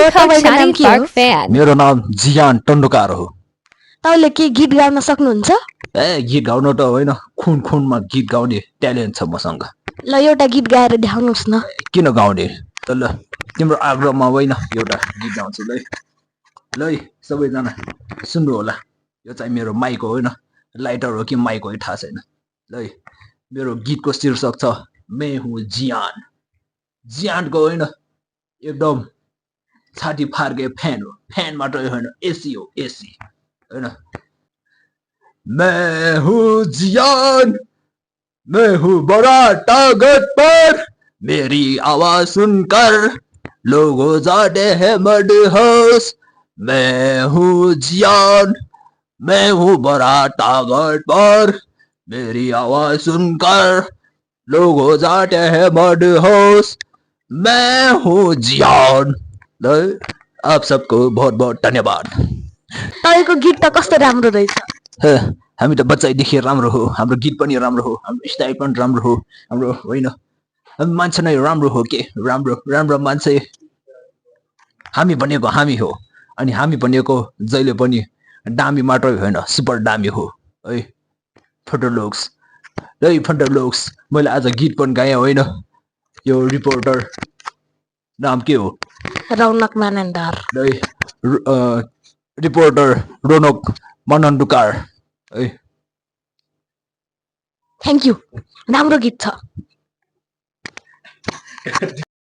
तपाईँको नाम के हो? मेरो नाम जियान टन्डुकार हो। तपाईँले के गीत गाउन सक्नुहुन्छ? गीत गाउन त होइन, खुन खुनमा गीत गाउने ट्यालेन्ट छ मसँग। ल एउटा गीत गाएर देखाउनुहोस् न। किन गाउने त, ल तिम्रो आग्रहमा होइन एउटा गीत गाउँछु। ल सबैजना सुन्नु होला। यो चाहिँ मेरो माइक हो होइन, लाइटर हो कि माइक हो थाहा छैन। ल मेरो गीतको शीर्षक छ मैं हूँ जियान। जियानको होइन, एकदम छाती फार्के फ्यान हो। फ्यान मात्रै होइन, एसी हो, एसी होइन। मैं हूँ जियान, मैं हूँ बड़ा ताकत पर, मेरी आवाज सुनकर लोग हो जाते हैं मदहोश। मैं हूँ जियान, मैं हूँ बड़ा ताकत पर, मेरी आवाज सुनकर लोग हो जाते हैं मदहोश। मैं हूँ जियान। आप सबको बहुत बहुत धन्यवाद। तपाईँको गीत त कस्तो राम्रो रहेछ। हामी त बच्चैदेखि राम्रो हो, हाम्रो गीत पनि राम्रो हो, हाम्रो स्टाइल पनि राम्रो हो, हाम्रो होइन मान्छे नै राम्रो हो के, राम्रो राम्रो मान्छे हामी भनेको हामी हो। अनि हामी भनेको जहिले पनि दामी मात्रै होइन, सुपर दामी हो है। फन्टरलोक्स फन्टरलोक्स। मैले आज गीत पनि गाएँ होइन। यो रिपोर्टर नाम के हो? रौनक मानन्दर। रिपोर्टर रौनक मानन्दुकार है। थ्याङ्क यू, राम्रो गीत छ।